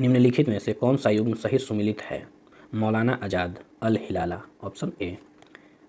निम्नलिखित में से कौन सा युग्म सही सुमिलित है? मौलाना आज़ाद, अल हिलाला। Option A.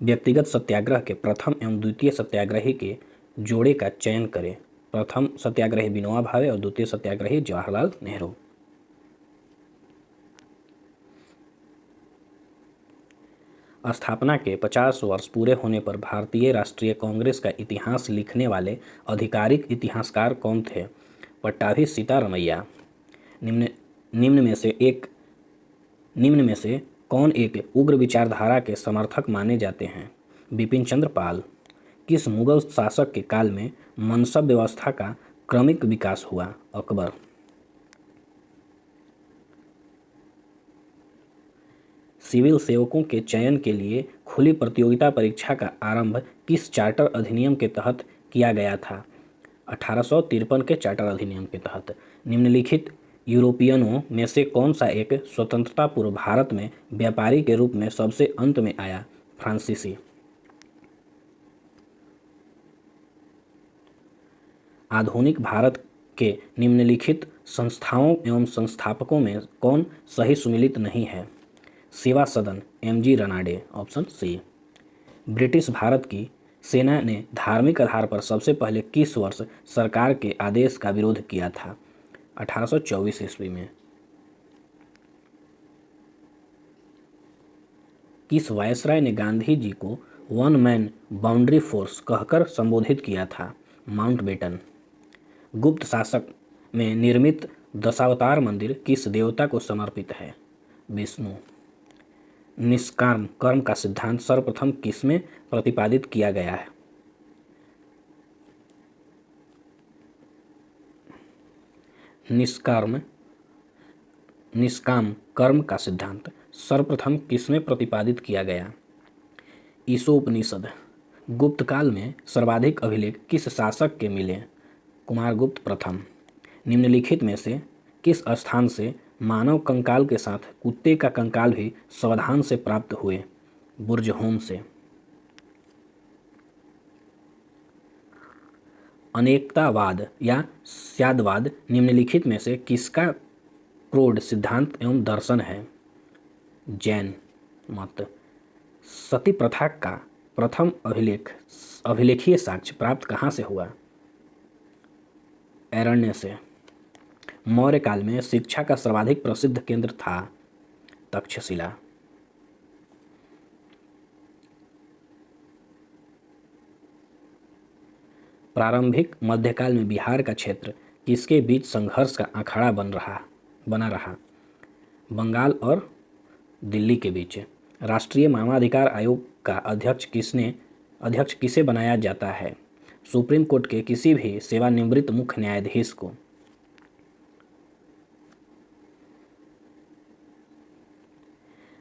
व्यक्तिगत सत्याग्रह के प्रथम एवं द्वितीय सत्याग्रही के जोड़े का चयन करें। प्रथम सत्याग्रही विनोबा भावे और द्वितीय सत्याग्रही जवाहरलाल नेहरू। स्थापना के 50 वर्ष पूरे होने पर भारतीय राष्ट्रीय कांग्रेस का इतिहास लिखने वाले आधिकारिक इतिहासकार कौन थे? पट्टाभी सीतारमैया। निम्न में से कौन एक उग्र विचारधारा के समर्थक माने जाते हैं? बिपिन चंद्र पाल। किस मुगल शासक के काल में मनसब व्यवस्था का क्रमिक विकास हुआ? अकबर। सिविल सेवकों के चयन के लिए खुली प्रतियोगिता परीक्षा का आरंभ किस चार्टर अधिनियम के तहत किया गया था? 1853 के चार्टर अधिनियम के तहत। निम्नलिखित यूरोपियनों में से कौन सा एक स्वतंत्रता पूर्व भारत में व्यापारी के रूप में सबसे अंत में आया? फ्रांसीसी। आधुनिक भारत के निम्नलिखित संस्थाओं एवं संस्थापकों में कौन सही सुमिलित नहीं है? Seva Sadan, M G. Ranade. Option C. British Bharat की सेना ने धार्मिक आधार पर सबसे पहले किस वर्ष सरकार के आदेश का विरोध किया था? 1824 ईस्वी में। किस वायसराय ने गांधी जी को वन मैन बाउंड्री फोर्स कहकर संबोधित किया था? माउंटबेटन। गुप्त शासक में निर्मित दशावतार मंदिर किस देवता को समर्पित है? विष्णु। निष्काम कर्म का सिद्धांत सर्वप्रथम किसमें प्रतिपादित किया गया है? निष्काम कर्म का सिद्धांत सर्वप्रथम किसमें प्रतिपादित किया गया? ईशोपनिषद। गुप्त काल में सर्वाधिक अभिलेख किस शासक के मिले? कुमारगुप्त प्रथम। निम्नलिखित में से किस स्थान से मानव कंकाल के साथ कुत्ते का कंकाल भी सावधान से प्राप्त हुए? बुर्जहोम से। अनेकतावाद या स्यादवाद निम्नलिखित में से किसका क्रोड सिद्धांत एवं दर्शन है? जैन मत। सती प्रथा का प्रथम अभिलेखीय साक्ष्य प्राप्त कहाँ से हुआ? ऐरण्य से। मौर्य काल में शिक्षा का सर्वाधिक प्रसिद्ध केंद्र था? तक्षशिला। प्रारंभिक मध्यकाल में बिहार का क्षेत्र किसके बीच संघर्ष का अखाड़ा बना रहा? बंगाल और दिल्ली के बीच। राष्ट्रीय मानवाधिकार आयोग का अध्यक्ष किसे बनाया जाता है? सुप्रीम कोर्ट के किसी भी सेवानिवृत्त मुख्य न्यायाधीश को।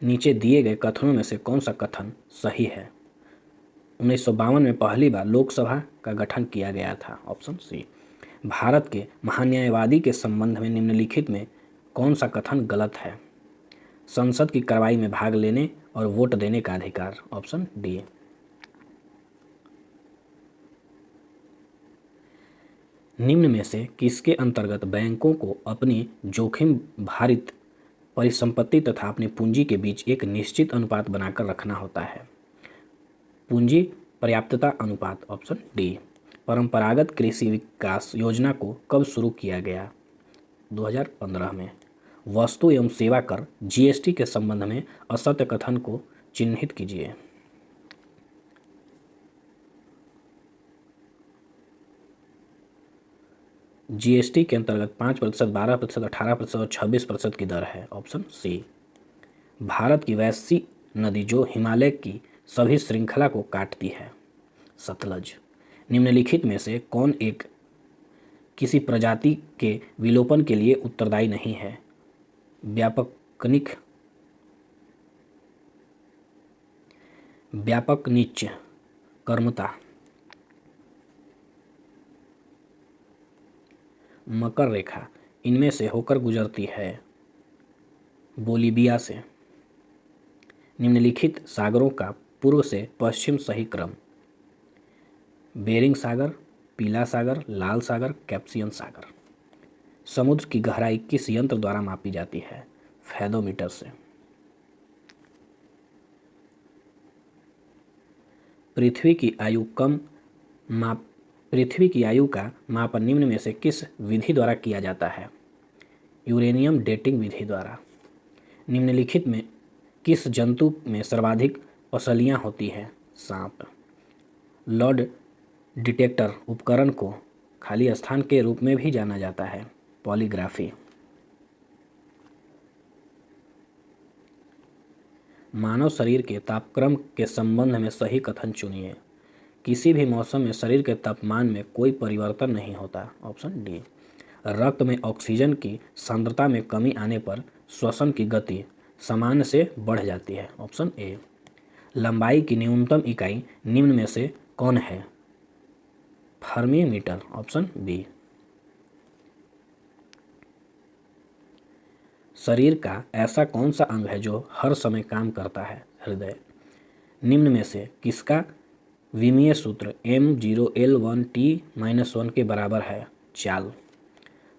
नीचे दिए गए कथनों में से कौन सा कथन सही है? 1952 में पहली बार लोकसभा का गठन किया गया था। Option C. भारत के महान्यायवादी के संबंध में निम्नलिखित में कौन सा कथन गलत है? संसद की कार्रवाई में भाग लेने और वोट देने का अधिकार। Option D. निम्न में से किसके अंतर्गत बैंकों को अपनी जोखिम भारित परिसंपत्ति तथा अपनी पूंजी के बीच एक निश्चित अनुपात बनाकर रखना होता है? पूंजी पर्याप्तता अनुपात। Option D. परंपरागत कृषि विकास योजना को कब शुरू किया गया? 2015 में। वस्तु एवं सेवा कर जीएसटी के संबंध में असत्य कथन को चिन्हित कीजिए। जीएसटी के अंतर्गत 5%, 12%, 18% और 26% की दर है। Option C. भारत की वैसी नदी जो हिमालय की सभी श्रृंखला को काटती है? सतलज। निम्नलिखित में से कौन एक किसी प्रजाति के विलोपन के लिए उत्तरदायी नहीं है? व्यापक नीच कर्मता। मकर रेखा इनमें से होकर गुजरती है? बोलीविया से। निम्नलिखित सागरों का पूर्व से पश्चिम सही क्रम? बेरिंग सागर, पीला सागर, लाल सागर, कैस्पियन सागर। समुद्र की गहराई किस यंत्र द्वारा मापी जाती है? फैदोमीटर से। पृथ्वी की आयु कम माप पृथ्वी की आयु का मापन निम्न में से किस विधि द्वारा किया जाता है? यूरेनियम डेटिंग विधि द्वारा। निम्नलिखित में किस जंतु में सर्वाधिक पसलियां होती है? सांप। लॉर्ड डिटेक्टर उपकरण को खाली स्थान के रूप में भी जाना जाता है। पॉलीग्राफी। मानव शरीर के तापक्रम के संबंध में सही कथन चुनिए। किसी भी मौसम में शरीर के तापमान में कोई परिवर्तन नहीं होता। Option D. रक्त में ऑक्सीजन की सांद्रता में कमी आने पर श्वसन की गति सामान्य से बढ़ जाती है। Option A. लंबाई की न्यूनतम इकाई निम्न में से कौन है? Fermi metre. Option B. शरीर का ऐसा कौन सा अंग है जो हर समय काम करता है? हृदय। निम्न में से किसका विमीय सूत्र m0l1t-1 के बराबर है? चाल।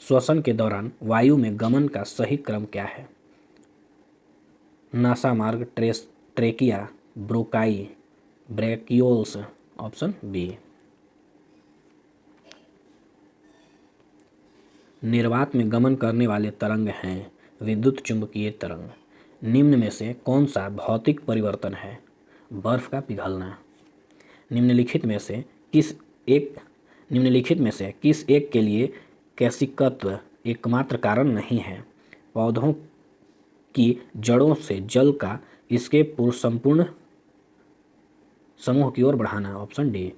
श्वसन के दौरान वायु में गमन का सही क्रम क्या है? नासामार्ग, trachea, bronchi, bronchioles. Option B. निर्वात में गमन करने वाले तरंग हैं विद्युत चुंबकीय तरंग। निम्न में से कौन सा भौतिक परिवर्तन है? बर्फ का पिघलना। निम्नलिखित में से किस एक के लिए कैसिकत्व एकमात्र कारण नहीं है? पौधों की जड़ों से जल का इसके संपूर्ण समूह की ओर बढ़ाना। Option D.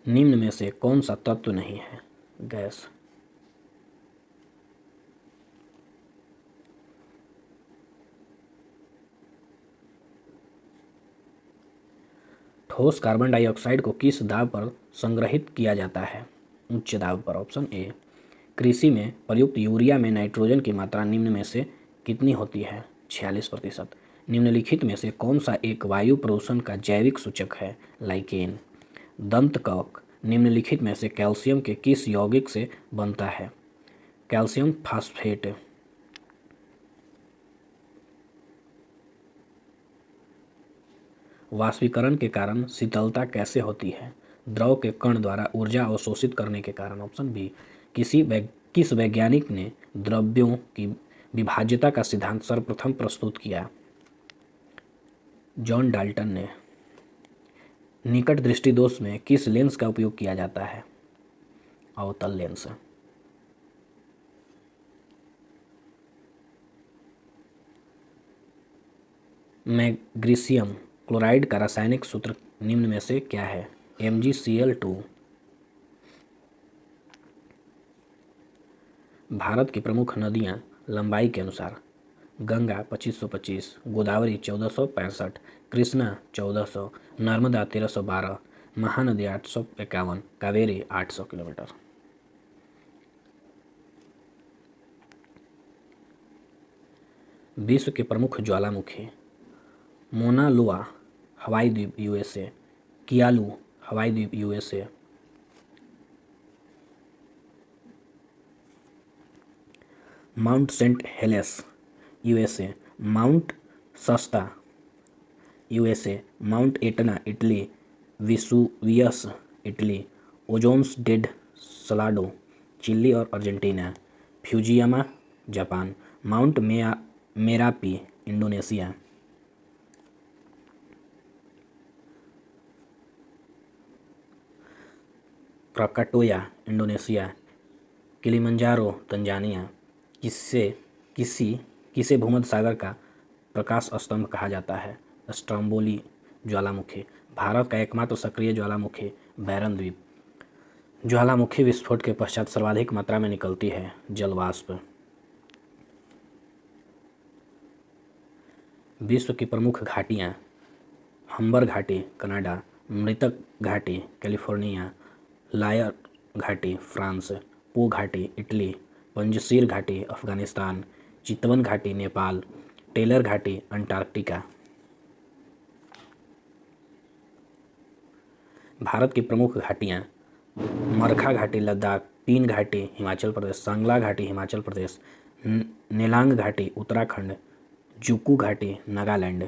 निम्न में से कौन सा तत्व नहीं है? गैस। ठोस कार्बन डाइऑक्साइड को किस दाब पर संग्रहित किया जाता है? उच्च दाब पर। Option A. कृषि में प्रयुक्त यूरिया में नाइट्रोजन की मात्रा निम्न में से कितनी होती है? 46%। निम्नलिखित में से कौन सा एक वायु प्रदूषण का जैविक सूचक है? लाइकेन। दंत कवक निम्नलिखित में से कैल्शियम के किस यौगिक से बनता है? Calcium phosphate. वाष्पीकरण के कारण शीतलता कैसे होती है? द्रव के कण द्वारा ऊर्जा अवशोषित करने के कारण। Option B. किस वैज्ञानिक ने द्रव्यों की विभाज्यता का सिद्धांत सर्वप्रथम प्रस्तुत किया? जॉन डाल्टन ने। निकट दृष्टि दोष में किस लेंस का उपयोग किया जाता है? अवतल लेंस। मैग्नीशियम क्लोराइड का रासायनिक सूत्र निम्न में से क्या है? MgCl2। भारत की प्रमुख नदियां लंबाई के अनुसार: गंगा 2525, गोदावरी 1465, कृष्णा 1400, नर्मदा 1312, महानदी 851, कावेरी 800 किलोमीटर। विश्व के प्रमुख ज्वालामुखी: मोना लोआ हवाई द्वीप USA, कियालू हवाई द्वीप USA, Mount Saint Helens USA, Mount Shasta USA, Mount Etna Italy, Vesuvius Italy, ओजोन्स डेड सलाडो चिली और Argentina, Fujiyama Japan, Mount Merapi Indonesia. Krakatoa Indonesia, Kilimanjaro Tanzania. किसे भूमध्य सागर का प्रकाश स्तंभ कहा जाता है? स्ट्रोम्बोली ज्वालामुखी। भारत का एकमात्र सक्रिय ज्वालामुखी बैरन द्वीप। ज्वालामुखी विस्फोट के पश्चात सर्वाधिक मात्रा में निकलती है जलवाष्प। विश्व की प्रमुख घाटियाँ: हम्बर घाटी कनाडा, मृतक घाटी कैलिफोर्निया, लायर घाटी फ्रांस, पो घाटी इटली, पंजशीर घाटी अफगानिस्तान, चितवन घाटी नेपाल, टेलर घाटी अंटार्कटिका। भारत की प्रमुख घाटियाँ: मरखा घाटी लद्दाख, पीन घाटी हिमाचल प्रदेश, सांगला घाटी हिमाचल प्रदेश, नेलांग घाटी उत्तराखंड, जुकू घाटी नागालैंड।